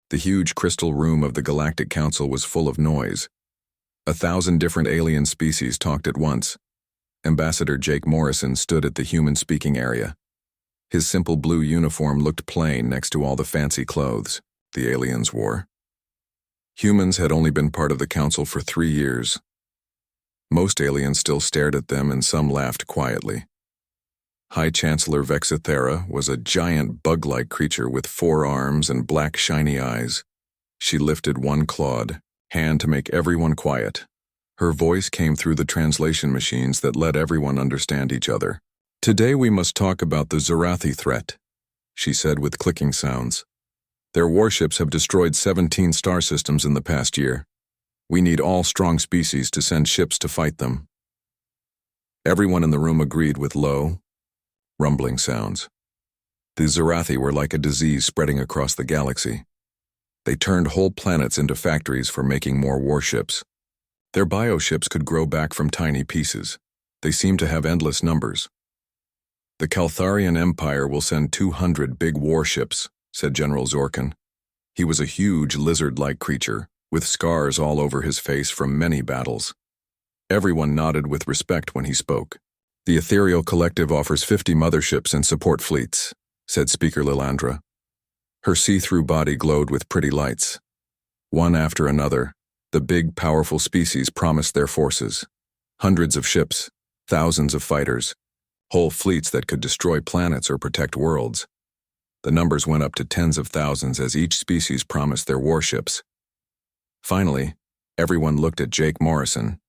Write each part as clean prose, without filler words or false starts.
The huge crystal room of the Galactic Council was full of noise. 1,000 different alien species talked at once. Ambassador Jake Morrison stood at the human-speaking area. His simple blue uniform looked plain next to all the fancy clothes the aliens wore. Humans had only been part of the council for 3 years. Most aliens still stared at them and some laughed quietly. High Chancellor Vexithera was a giant bug-like creature with 4 arms and black shiny eyes. She lifted one clawed hand to make everyone quiet. Her voice came through the translation machines that let everyone understand each other. "Today we must talk about the Zerathi threat," she said with clicking sounds. "Their warships have destroyed 17 star systems in the past year. We need all strong species to send ships to fight them." Everyone in the room agreed with low, rumbling sounds. The Zerathi were like a disease spreading across the galaxy. They turned whole planets into factories for making more warships. Their bioships could grow back from tiny pieces. They seemed to have endless numbers. "The Caltharian Empire will send 200 big warships," said General Zorkin. He was a huge lizard-like creature, with scars all over his face from many battles. Everyone nodded with respect when he spoke. "The Ethereal Collective offers 50 motherships and support fleets," said Speaker Lilandra. Her see-through body glowed with pretty lights. One after another, the big, powerful species promised their forces. Hundreds of ships, thousands of fighters, whole fleets that could destroy planets or protect worlds. The numbers went up to tens of thousands as each species promised their warships. Finally, everyone looked at Jake Morrison.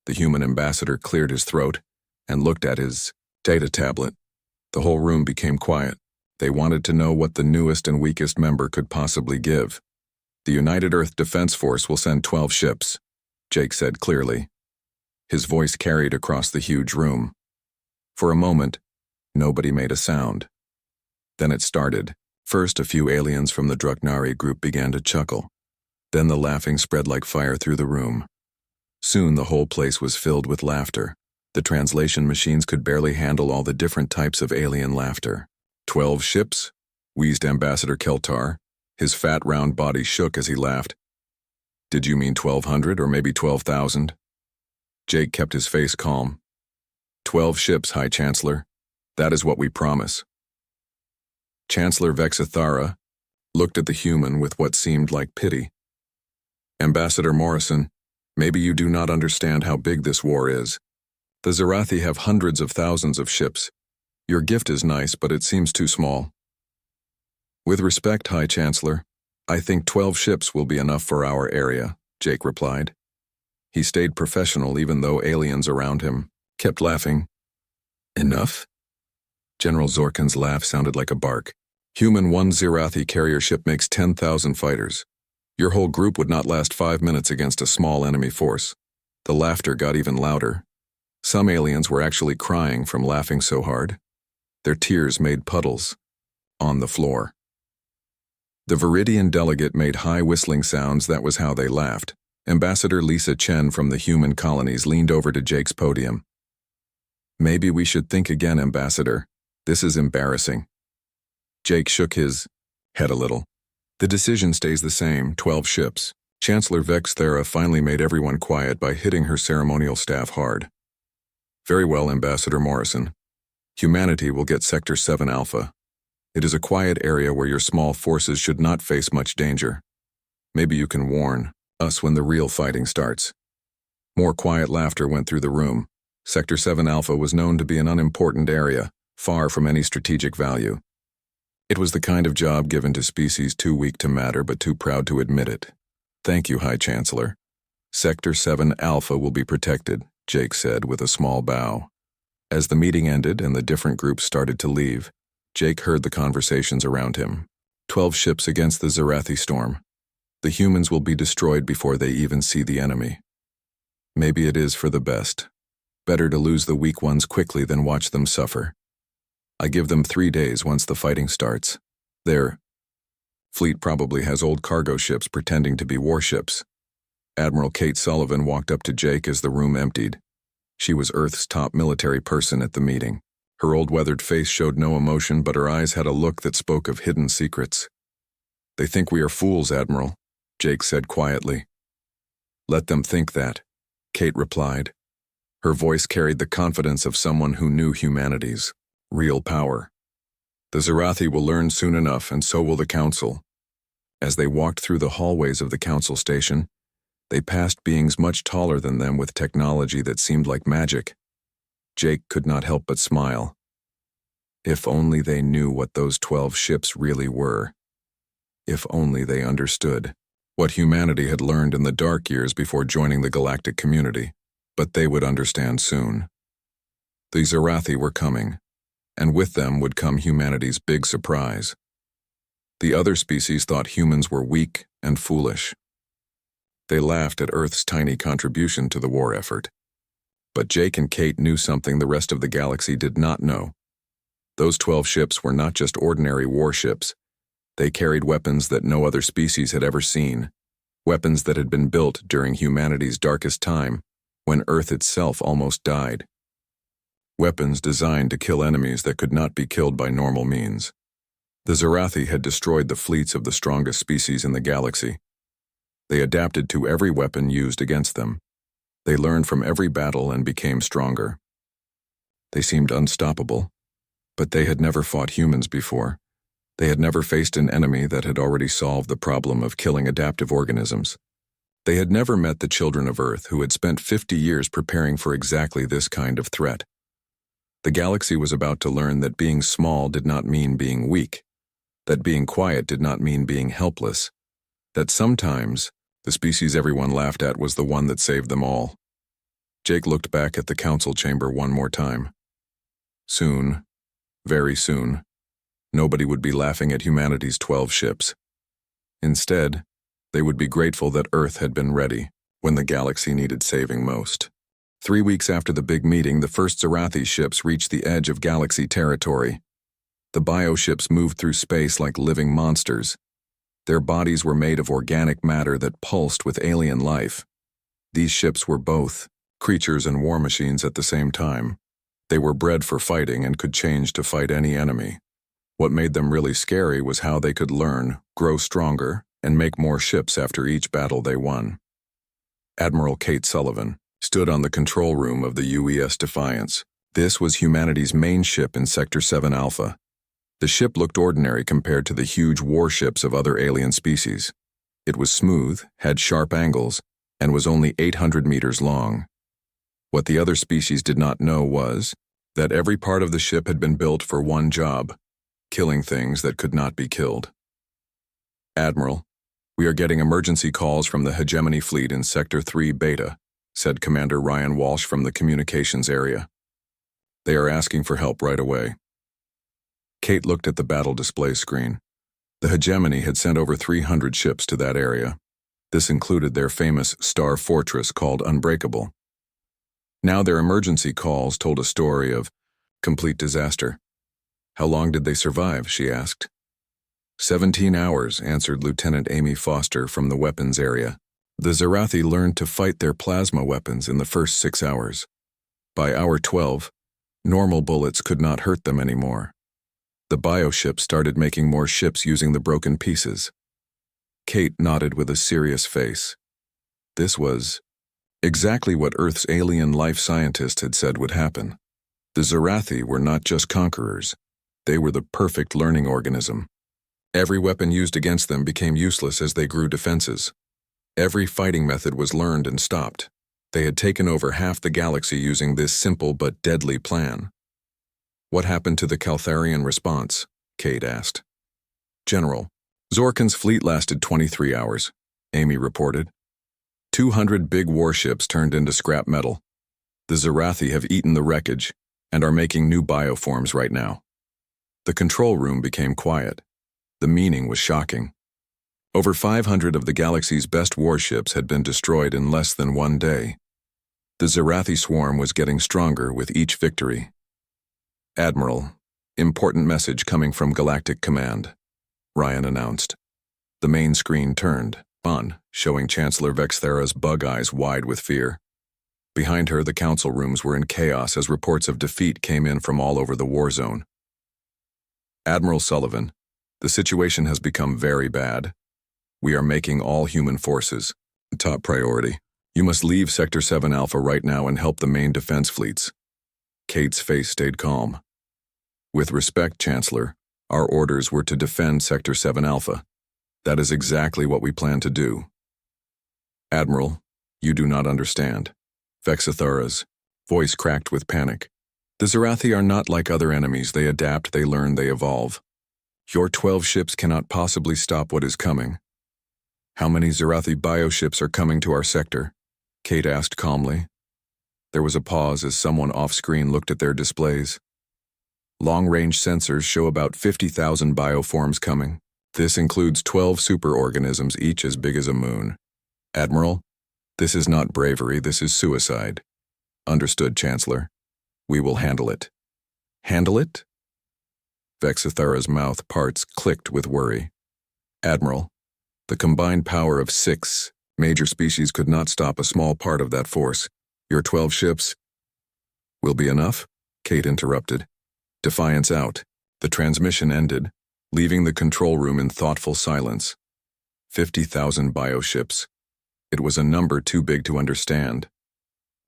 The human ambassador cleared his throat and looked at his data tablet. The whole room became quiet. They wanted to know what the newest and weakest member could possibly give. "The United Earth Defense Force will send 12 ships," Jake said clearly. His voice carried across the huge room. For a moment, nobody made a sound. Then it started. First, a few aliens from the Druknari group began to chuckle. Then the laughing spread like fire through the room. Soon the whole place was filled with laughter. The translation machines could barely handle all the different types of alien laughter. 12 ships?" wheezed Ambassador Keltar. His fat round body shook as he laughed. "Did you mean 1,200 or maybe 12,000? Jake kept his face calm. 12 ships, High Chancellor. That is what we promise." Chancellor Vexithara looked at the human with what seemed like pity. "Ambassador Morrison, maybe you do not understand how big this war is. The Zerathi have hundreds of thousands of ships. Your gift is nice, but it seems too small." "With respect, High Chancellor, I think 12 ships will be enough for our area," Jake replied. He stayed professional even though aliens around him kept laughing. "Enough?" General Zorkin's laugh sounded like a bark. "Human 1 Zerathi carrier ship makes 10,000 fighters. Your whole group would not last 5 minutes against a small enemy force." The laughter got even louder. Some aliens were actually crying from laughing so hard. Their tears made puddles on the floor. The Viridian delegate made high whistling sounds. That was how they laughed. Ambassador Lisa Chen from the human colonies leaned over to Jake's podium. "Maybe we should think again, Ambassador. This is embarrassing." Jake shook his head a little. "The decision stays the same, 12 ships." Chancellor Vexthera finally made everyone quiet by hitting her ceremonial staff hard. "Very well, Ambassador Morrison. Humanity will get Sector 7 Alpha. It is a quiet area where your small forces should not face much danger. Maybe you can warn us when the real fighting starts." More quiet laughter went through the room. Sector 7 Alpha was known to be an unimportant area, far from any strategic value. It was the kind of job given to species too weak to matter but too proud to admit it. "Thank you, High Chancellor. Sector 7 Alpha will be protected," Jake said with a small bow. As the meeting ended and the different groups started to leave, Jake heard the conversations around him. 12 ships against the Zerathi storm. The humans will be destroyed before they even see the enemy. Maybe it is for the best. Better to lose the weak ones quickly than watch them suffer. I give them 3 days once the fighting starts. Their fleet probably has old cargo ships pretending to be warships. Admiral Kate Sullivan walked up to Jake as the room emptied. She was Earth's top military person at the meeting. Her old weathered face showed no emotion, but her eyes had a look that spoke of hidden secrets. They think we are fools, Admiral, Jake said quietly. Let them think that, Kate replied. Her voice carried the confidence of someone who knew humanity's real power. The Zarathi will learn soon enough, and so will the Council. As they walked through the hallways of the Council station, they passed beings much taller than them with technology that seemed like magic. Jake could not help but smile. If only they knew what those 12 ships really were. If only they understood what humanity had learned in the dark years before joining the galactic community. But they would understand soon. The Zarathi were coming, and with them would come humanity's big surprise. The other species thought humans were weak and foolish. They laughed at Earth's tiny contribution to the war effort. But Jake and Kate knew something the rest of the galaxy did not know. Those 12 ships were not just ordinary warships. They carried weapons that no other species had ever seen, weapons that had been built during humanity's darkest time, when Earth itself almost died. Weapons designed to kill enemies that could not be killed by normal means. The Zarathi had destroyed the fleets of the strongest species in the galaxy. They adapted to every weapon used against them. They learned from every battle and became stronger. They seemed unstoppable, but they had never fought humans before. They had never faced an enemy that had already solved the problem of killing adaptive organisms. They had never met the children of Earth who had spent 50 years preparing for exactly this kind of threat. The galaxy was about to learn that being small did not mean being weak, that being quiet did not mean being helpless, that sometimes the species everyone laughed at was the one that saved them all. Jake looked back at the council chamber one more time. Soon, very soon, nobody would be laughing at humanity's 12 ships. Instead, they would be grateful that Earth had been ready when the galaxy needed saving most. 3 weeks after the big meeting, the first Zarathi ships reached the edge of galaxy territory. The bioships moved through space like living monsters. Their bodies were made of organic matter that pulsed with alien life. These ships were both creatures and war machines at the same time. They were bred for fighting and could change to fight any enemy. What made them really scary was how they could learn, grow stronger, and make more ships after each battle they won. Admiral Kate Sullivan stood on the control room of the UES Defiance. This was humanity's main ship in Sector 7 Alpha. The ship looked ordinary compared to the huge warships of other alien species. It was smooth, had sharp angles, and was only 800 meters long. What the other species did not know was that every part of the ship had been built for one job: killing things that could not be killed. Admiral, we are getting emergency calls from the Hegemony Fleet in Sector 3 Beta, said Commander Ryan Walsh from the communications area. They are asking for help right away. Kate looked at the battle display screen. The Hegemony had sent over 300 ships to that area. This included their famous star fortress called Unbreakable. Now their emergency calls told a story of complete disaster. How long did they survive, she asked. 17 hours, answered Lieutenant Amy Foster from the weapons area. The Zarathi learned to fight their plasma weapons in the first 6 hours. By hour 12, normal bullets could not hurt them anymore. The bioship started making more ships using the broken pieces. Kate nodded with a serious face. This was exactly what Earth's alien life scientists had said would happen. The Zarathi were not just conquerors. They were the perfect learning organism. Every weapon used against them became useless as they grew defenses. Every fighting method was learned and stopped. They had taken over half the galaxy using this simple but deadly plan. What happened to the Caltharian response? Kate asked. General, Zorkan's fleet lasted 23 hours, Amy reported. 200 big warships turned into scrap metal. The Zarathi have eaten the wreckage and are making new bioforms right now. The control room became quiet. The meaning was shocking. Over 500 of the galaxy's best warships had been destroyed in less than 1 day. The Zarathi swarm was getting stronger with each victory. Admiral, important message coming from Galactic Command, Ryan announced. The main screen turned on, showing Chancellor Vexthera's bug eyes wide with fear. Behind her, the council rooms were in chaos as reports of defeat came in from all over the war zone. Admiral Sullivan, The situation has become very bad. We are making all human forces top priority. You must leave Sector 7 Alpha right now and help the main defense fleets. Kate's face stayed calm. With respect, Chancellor, our orders were to defend Sector 7 Alpha. That is exactly what we plan to do. Admiral, you do not understand. Vexathara's voice cracked with panic. The Zarathi are not like other enemies. They adapt, they learn, they evolve. Your 12 ships cannot possibly stop what is coming. How many Zarathi bioships are coming to our sector? Kate asked calmly. There was a pause as someone off-screen looked at their displays. Long-range sensors show about 50,000 bioforms coming. This includes 12 superorganisms, each as big as a moon. Admiral, this is not bravery, this is suicide. Understood, Chancellor. We will handle it. Handle it? Vexathara's mouth parts clicked with worry. Admiral, the combined power of 6 major species could not stop a small part of that force. Your 12 ships will be enough? Kate interrupted. Defiance out. The transmission ended, leaving the control room in thoughtful silence. 50,000 bioships. It was a number too big to understand.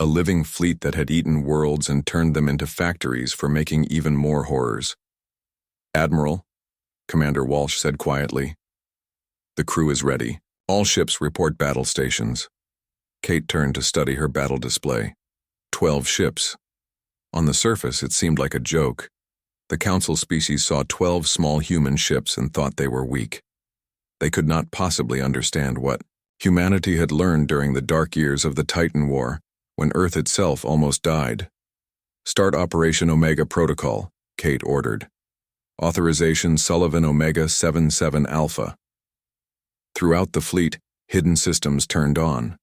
A living fleet that had eaten worlds and turned them into factories for making even more horrors. Admiral, Commander Walsh said quietly. The crew is ready. All ships report battle stations. Kate turned to study her battle display. 12 ships. On the surface, it seemed like a joke. The Council species saw 12 small human ships and thought they were weak. They could not possibly understand what humanity had learned during the dark years of the Titan War, when Earth itself almost died. Start Operation Omega Protocol, Kate ordered. Authorization Sullivan Omega 77 Alpha. Throughout the fleet, hidden systems turned on.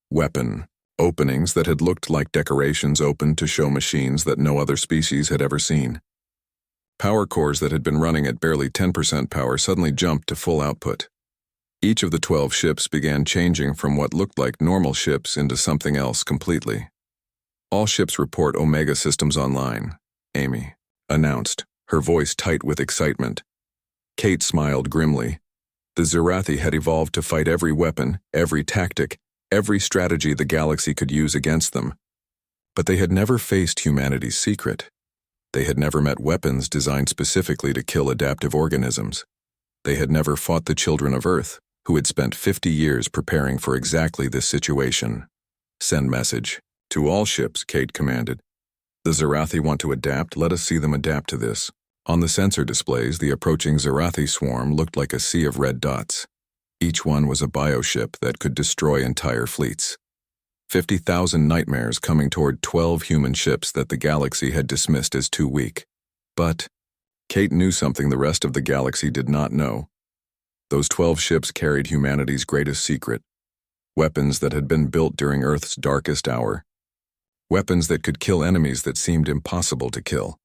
Weapon openings that had looked like decorations opened to show machines that no other species had ever seen. Power cores that had been running at barely 10% power suddenly jumped to full output. Each of the 12 ships began changing from what looked like normal ships into something else completely. All ships report Omega systems online, Amy announced, her voice tight with excitement. Kate smiled grimly. The Zarathi had evolved to fight every weapon, every tactic, every strategy the galaxy could use against them. But they had never faced humanity's secret. They had never met weapons designed specifically to kill adaptive organisms. They had never fought the children of Earth, who had spent 50 years preparing for exactly this situation. Send message. To all ships, Kate commanded. The Zarathi want to adapt, let us see them adapt to this. On the sensor displays, the approaching Zarathi swarm looked like a sea of red dots. Each one was a bioship that could destroy entire fleets. 50,000 nightmares coming toward 12 human ships that the galaxy had dismissed as too weak. But Kate knew something the rest of the galaxy did not know. Those 12 ships carried humanity's greatest secret. Weapons that had been built during Earth's darkest hour. Weapons that could kill enemies that seemed impossible to kill.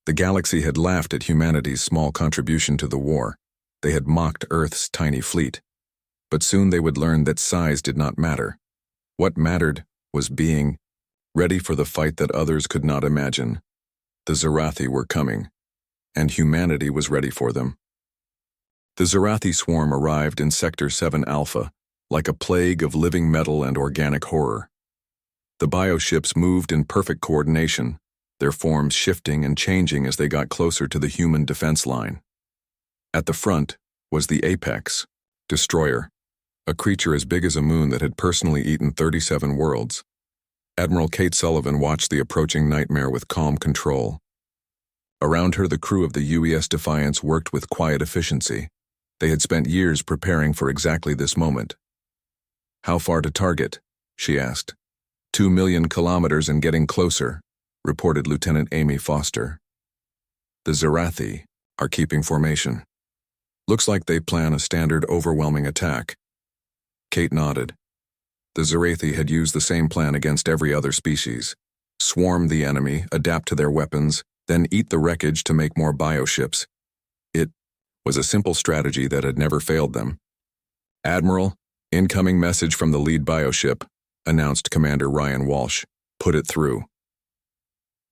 The galaxy had laughed at humanity's small contribution to the war. They had mocked Earth's tiny fleet. But soon they would learn that size did not matter. What mattered was being ready for the fight that others could not imagine. The Zarathi were coming, and humanity was ready for them. The Zarathi swarm arrived in Sector 7 Alpha, like a plague of living metal and organic horror. The bioships moved in perfect coordination, their forms shifting and changing as they got closer to the human defense line. At the front was the Apex, Destroyer, a creature as big as a moon that had personally eaten 37 worlds. Admiral Kate Sullivan watched the approaching nightmare with calm control. Around her, the crew of the UES Defiance worked with quiet efficiency. They had spent years preparing for exactly this moment. How far to target? She asked. 2 million kilometers and getting closer, reported Lieutenant Amy Foster. The Zarathi are keeping formation. Looks like they plan a standard overwhelming attack. Kate nodded. The Zarathi had used the same plan against every other species. Swarm the enemy, adapt to their weapons, then eat the wreckage to make more bioships. It was a simple strategy that had never failed them. Admiral, incoming message from the lead bioship, announced Commander Ryan Walsh. Put it through.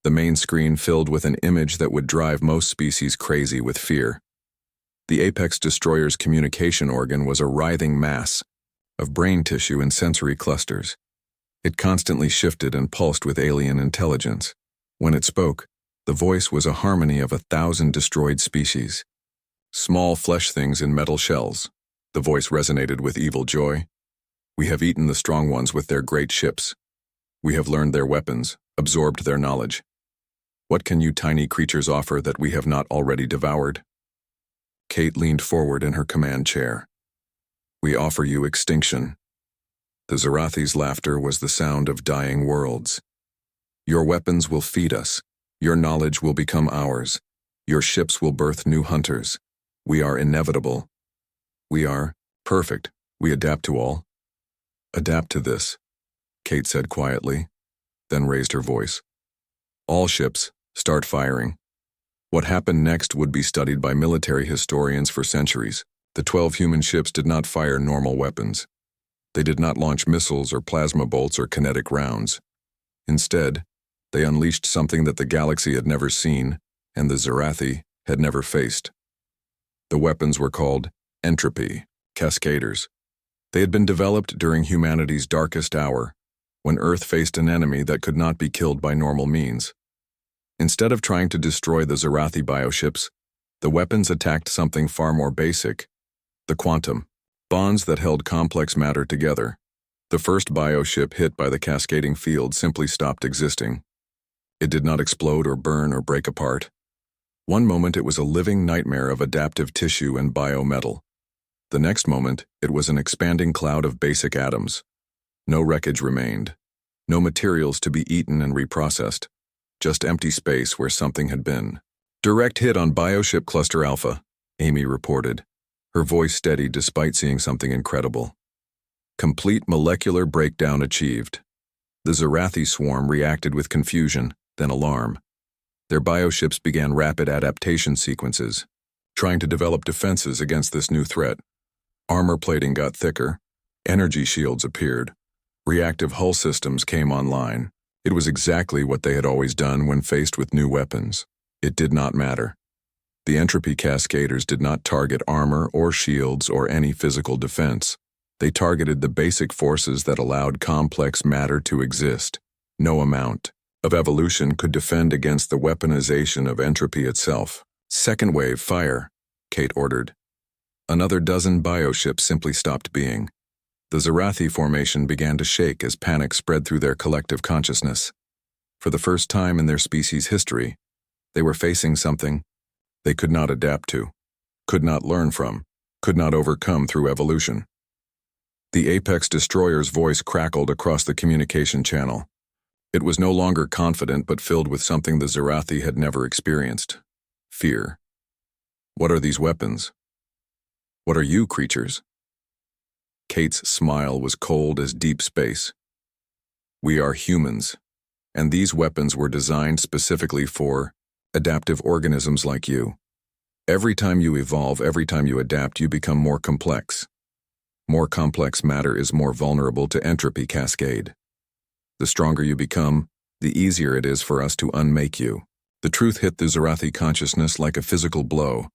The main screen filled with an image that would drive most species crazy with fear. The Apex Destroyer's communication organ was a writhing mass of brain tissue and sensory clusters. It constantly shifted and pulsed with alien intelligence. When it spoke, the voice was a harmony of 1,000 destroyed species. Small flesh things in metal shells. The voice resonated with evil joy. We have eaten the strong ones with their great ships. We have learned their weapons, absorbed their knowledge. What can you tiny creatures offer that we have not already devoured? Kate leaned forward in her command chair. We offer you extinction. The Zorathi's laughter was the sound of dying worlds. Your weapons will feed us. Your knowledge will become ours. Your ships will birth new hunters. We are inevitable. We are perfect. We adapt to all. Adapt to this, Kate said quietly, then raised her voice. All ships, start firing. What happened next would be studied by military historians for centuries. The 12 human ships did not fire normal weapons. They did not launch missiles or plasma bolts or kinetic rounds. Instead, they unleashed something that the galaxy had never seen and the Zorathi had never faced. The weapons were called entropy cascaders. They had been developed during humanity's darkest hour, when Earth faced an enemy that could not be killed by normal means. Instead of trying to destroy the Zorathi bioships, the weapons attacked something far more basic: the quantum, bonds that held complex matter together. The first bioship hit by the cascading field simply stopped existing. It did not explode or burn or break apart. One moment it was a living nightmare of adaptive tissue and biometal. The next moment, it was an expanding cloud of basic atoms. No wreckage remained. No materials to be eaten and reprocessed. Just empty space where something had been. Direct hit on Bioship Cluster Alpha, Amy reported, her voice steady despite seeing something incredible. Complete molecular breakdown achieved. The Zorathi swarm reacted with confusion, then alarm. Their bioships began rapid adaptation sequences, trying to develop defenses against this new threat. Armor plating got thicker, energy shields appeared, reactive hull systems came online. It was exactly what they had always done when faced with new weapons. It did not matter. The entropy cascaders did not target armor or shields or any physical defense. They targeted the basic forces that allowed complex matter to exist. No amount of evolution could defend against the weaponization of entropy itself. Second wave, fire, Kate ordered. Another dozen bioships simply stopped being. The Zorathi formation began to shake as panic spread through their collective consciousness. For the first time in their species' history, they were facing something they could not adapt to, could not learn from, could not overcome through evolution. The Apex Destroyer's voice crackled across the communication channel. It was no longer confident but filled with something the Zorathi had never experienced: fear. What are these weapons? What are you, creatures? Kate's smile was cold as deep space. We are humans, and these weapons were designed specifically for adaptive organisms like you. Every time you evolve, every time you adapt, you become more complex. More complex matter is more vulnerable to entropy cascade. The stronger you become, the easier it is for us to unmake you. The truth hit the Zorathi consciousness like a physical blow.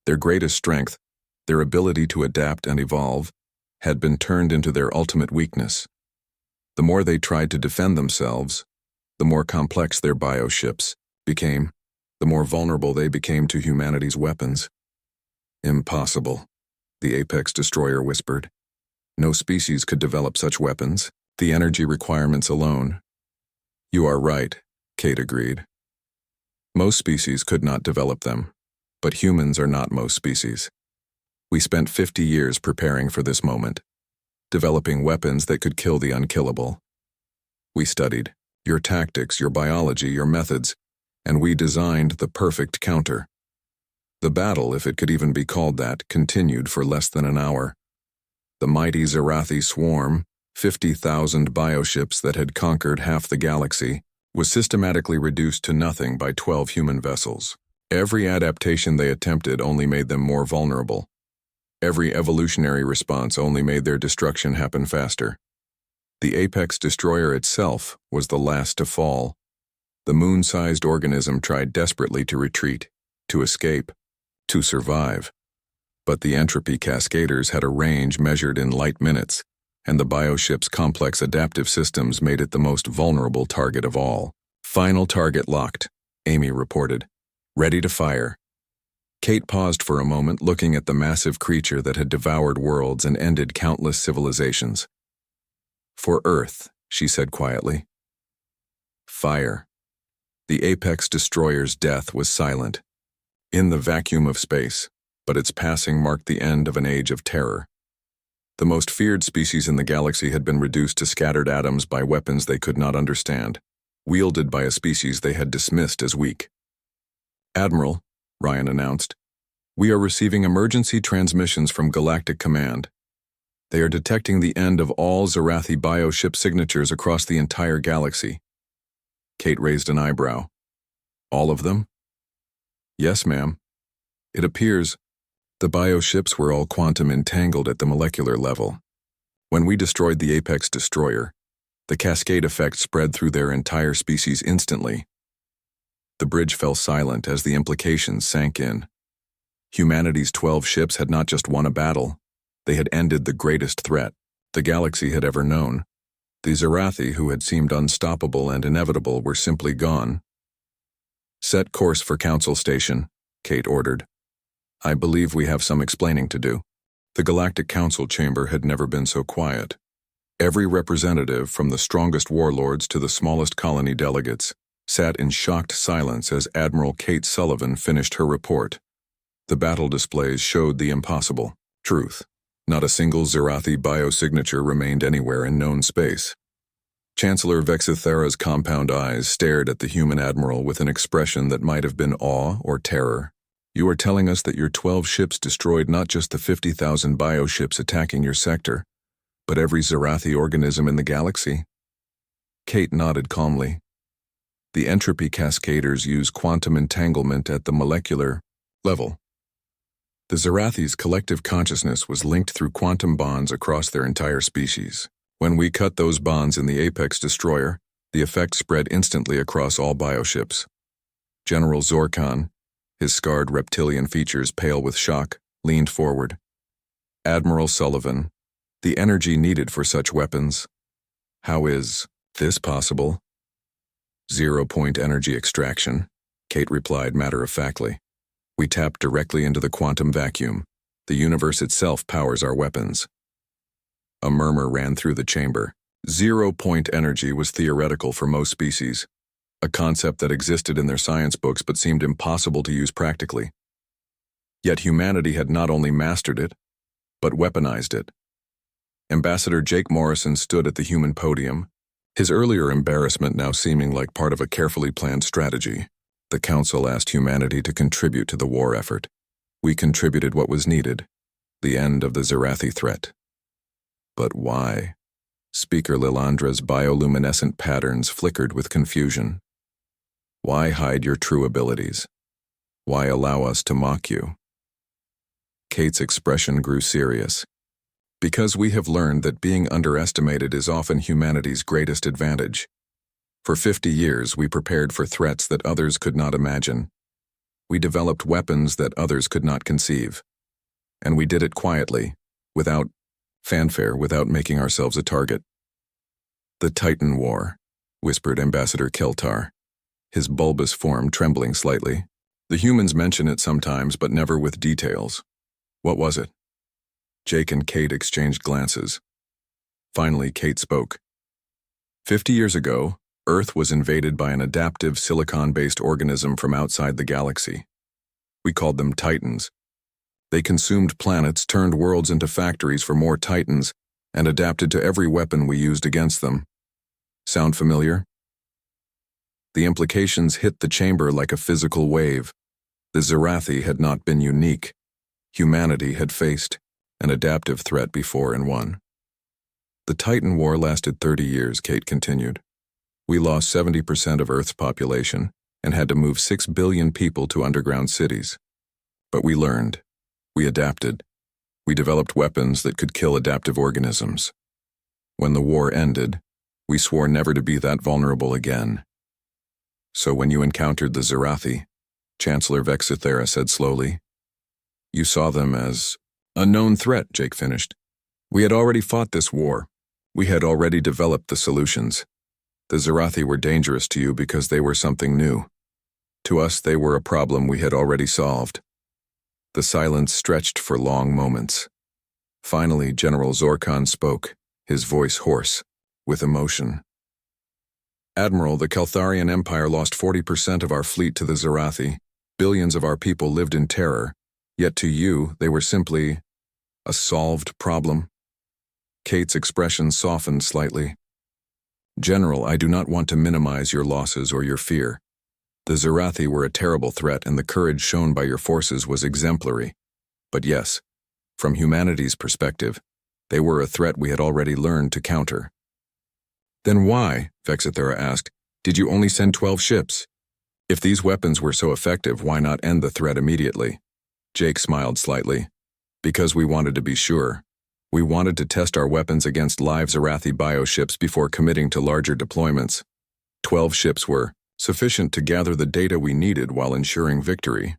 Their greatest strength, their ability to adapt and evolve, had been turned into their ultimate weakness. The more they tried to defend themselves, the more complex their bioships became, the more vulnerable they became to humanity's weapons. Impossible, the Apex Destroyer whispered. No species could develop such weapons, the energy requirements alone. You are right, Kate agreed. Most species could not develop them, but humans are not most species. We spent 50 years preparing for this moment, developing weapons that could kill the unkillable. We studied your tactics, your biology, your methods, and we designed the perfect counter. The battle, if it could even be called that, continued for less than an hour. The mighty Zorathi swarm, 50,000 bioships that had conquered half the galaxy, was systematically reduced to nothing by 12 human vessels. Every adaptation they attempted only made them more vulnerable. Every evolutionary response only made their destruction happen faster. The Apex Destroyer itself was the last to fall. The moon-sized organism tried desperately to retreat, to escape, to survive. But the entropy cascaders had a range measured in light minutes, and the bioship's complex adaptive systems made it the most vulnerable target of all. Final target locked, Amy reported. Ready to fire. Kate paused for a moment, looking at the massive creature that had devoured worlds and ended countless civilizations. For Earth, she said quietly. Fire. The Apex Destroyer's death was silent, in the vacuum of space, but its passing marked the end of an age of terror. The most feared species in the galaxy had been reduced to scattered atoms by weapons they could not understand, wielded by a species they had dismissed as weak. Admiral, Ryan announced, we are receiving emergency transmissions from Galactic Command. They are detecting the end of all Zarathi bioship signatures across the entire galaxy. Kate raised an eyebrow. All of them? Yes, ma'am. It appears the bioships were all quantum entangled at the molecular level. When we destroyed the Apex Destroyer, the cascade effect spread through their entire species instantly. The bridge fell silent as the implications sank in. Humanity's 12 ships had not just won a battle, they had ended the greatest threat the galaxy had ever known. The Zarathi, who had seemed unstoppable and inevitable, were simply gone. Set course for Council Station, Kate ordered. I believe we have some explaining to do. The Galactic Council chamber had never been so quiet. Every representative, from the strongest warlords to the smallest colony delegates, sat in shocked silence as Admiral Kate Sullivan finished her report. The battle displays showed the impossible truth. Not a single Zarathi biosignature remained anywhere in known space. Chancellor Vexithera's compound eyes stared at the human admiral with an expression that might have been awe or terror. You are telling us that your 12 ships destroyed not just the 50,000 bioships attacking your sector, but every Zarathi organism in the galaxy? Kate nodded calmly. The entropy cascaders use quantum entanglement at the molecular level. The Zarathi's collective consciousness was linked through quantum bonds across their entire species. When we cut those bonds in the Apex Destroyer, the effect spread instantly across all bioships. General Zorkan, his scarred reptilian features pale with shock, leaned forward. Admiral Sullivan, the energy needed for such weapons. How is this possible? 0-point energy extraction, Kate replied matter-of-factly. We tap directly into the quantum vacuum. The universe itself powers our weapons. A murmur ran through the chamber. 0-point energy was theoretical for most species, a concept that existed in their science books but seemed impossible to use practically. Yet humanity had not only mastered it, but weaponized it. Ambassador Jake Morrison stood at the human podium, his earlier embarrassment now seeming like part of a carefully planned strategy. The Council asked humanity to contribute to the war effort. We contributed what was needed, the end of the Zarathi threat. But why? Speaker Lilandra's bioluminescent patterns flickered with confusion. Why hide your true abilities? Why allow us to mock you? Kate's expression grew serious. Because we have learned that being underestimated is often humanity's greatest advantage. For 50 years, we prepared for threats that others could not imagine. We developed weapons that others could not conceive. And we did it quietly, without fanfare, without making ourselves a target. The Titan War, whispered Ambassador Keltar, his bulbous form trembling slightly. The humans mention it sometimes, but never with details. What was it? Jake and Kate exchanged glances. Finally, Kate spoke. 50 years ago, Earth was invaded by an adaptive silicon-based organism from outside the galaxy. We called them Titans. They consumed planets, turned worlds into factories for more Titans, and adapted to every weapon we used against them. Sound familiar? The implications hit the chamber like a physical wave. The Zarathi had not been unique. Humanity had faced an adaptive threat before and won. The Titan War lasted 30 years, Kate continued. We lost 70% of Earth's population and had to move 6 billion people to underground cities. But we learned. We adapted. We developed weapons that could kill adaptive organisms. When the war ended, we swore never to be that vulnerable again. So when you encountered the Zarathi, Chancellor Vexithera said slowly, You saw them as a known threat, Jake finished. We had already fought this war. We had already developed the solutions. The Zarathi were dangerous to you because they were something new. To us, they were a problem we had already solved. The silence stretched for long moments. Finally, General Zorkan spoke, his voice hoarse, with emotion. Admiral, the Keltharian Empire lost 40% of our fleet to the Zarathi. Billions of our people lived in terror, yet to you, they were simply a solved problem. Kate's expression softened slightly. General, I do not want to minimize your losses or your fear. The Zarathi were a terrible threat, and the courage shown by your forces was exemplary. But yes, from humanity's perspective, they were a threat we had already learned to counter. Then why, Vexithera asked, did you only send 12 ships? If these weapons were so effective, why not end the threat immediately? Jake smiled slightly. Because we wanted to be sure. We wanted to test our weapons against live Zarathi bioships before committing to larger deployments. 12 ships were sufficient to gather the data we needed while ensuring victory.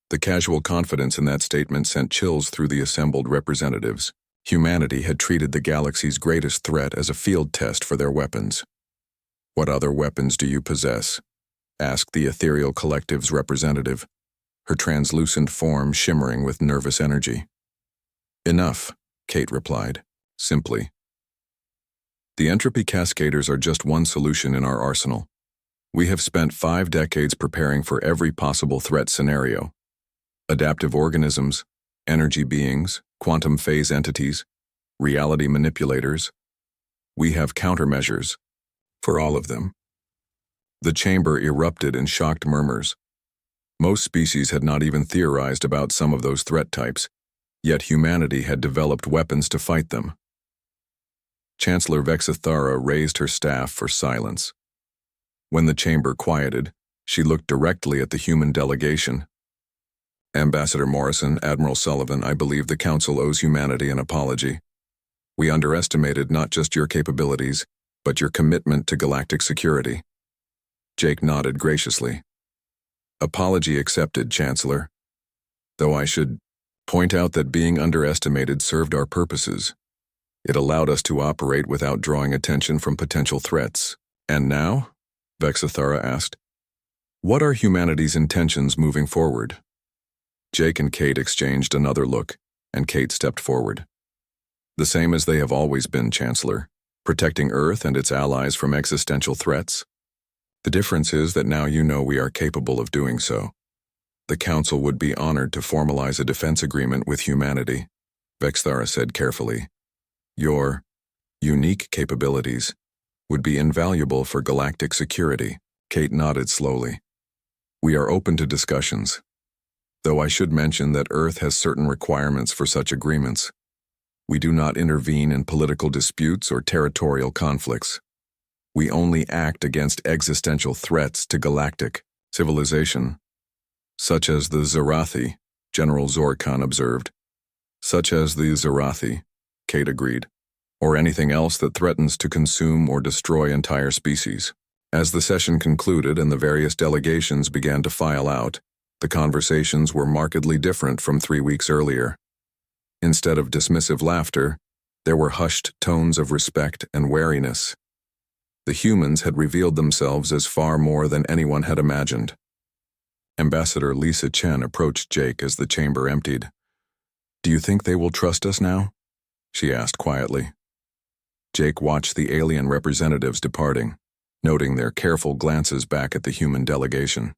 The casual confidence in that statement sent chills through the assembled representatives. Humanity had treated the galaxy's greatest threat as a field test for their weapons. What other weapons do you possess? Asked the ethereal collective's representative, her translucent form shimmering with nervous energy. Enough, Kate replied, simply. The entropy cascaders are just one solution in our arsenal. We have spent 5 decades preparing for every possible threat scenario. Adaptive organisms, energy beings, quantum phase entities, reality manipulators. We have countermeasures for all of them. The chamber erupted in shocked murmurs. Most species had not even theorized about some of those threat types, yet humanity had developed weapons to fight them. Chancellor Vexithara raised her staff for silence. When the chamber quieted, she looked directly at the human delegation. Ambassador Morrison, Admiral Sullivan, I believe the Council owes humanity an apology. We underestimated not just your capabilities, but your commitment to galactic security. Jake nodded graciously. Apology accepted, Chancellor. Though I should point out that being underestimated served our purposes. It allowed us to operate without drawing attention from potential threats. And now? Vexithara asked. What are humanity's intentions moving forward? Jake and Kate exchanged another look, and Kate stepped forward. The same as they have always been, Chancellor, protecting Earth and its allies from existential threats. The difference is that now you know we are capable of doing so. The Council would be honored to formalize a defense agreement with humanity, Vexithara said carefully. Your unique capabilities would be invaluable for galactic security. Kate nodded slowly. We are open to discussions, though I should mention that Earth has certain requirements for such agreements. We do not intervene in political disputes or territorial conflicts. We only act against existential threats to galactic civilization, such as the Zarathi, General Zorkan observed. Such as the Zarathi, Kate agreed, or anything else that threatens to consume or destroy entire species. As the session concluded and the various delegations began to file out, the conversations were markedly different from 3 weeks earlier. Instead of dismissive laughter, there were hushed tones of respect and wariness. The humans had revealed themselves as far more than anyone had imagined. Ambassador Lisa Chen approached Jake as the chamber emptied. Do you think they will trust us now? She asked quietly. Jake watched the alien representatives departing, noting their careful glances back at the human delegation.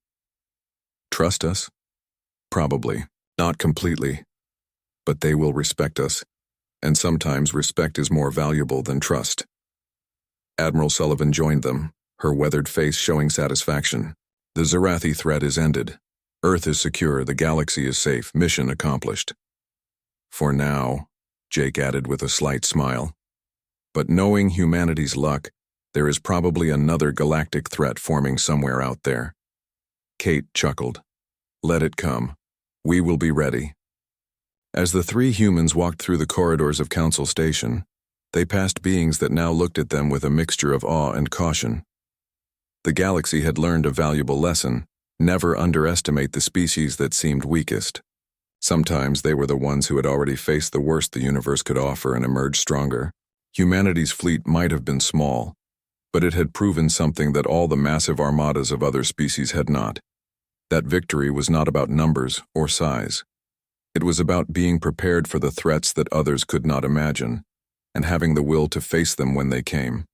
Trust us? Probably. Not completely. But they will respect us, and sometimes respect is more valuable than trust. Admiral Sullivan joined them, her weathered face showing satisfaction. The Zarathi threat is ended. Earth is secure, the galaxy is safe, mission accomplished. For now, Jake added with a slight smile. But knowing humanity's luck, there is probably another galactic threat forming somewhere out there. Kate chuckled. Let it come. We will be ready. As the 3 humans walked through the corridors of Council Station, they passed beings that now looked at them with a mixture of awe and caution. The galaxy had learned a valuable lesson: never underestimate the species that seemed weakest. Sometimes they were the ones who had already faced the worst the universe could offer and emerged stronger. Humanity's fleet might have been small, but it had proven something that all the massive armadas of other species had not. That victory was not about numbers or size. It was about being prepared for the threats that others could not imagine, and having the will to face them when they came.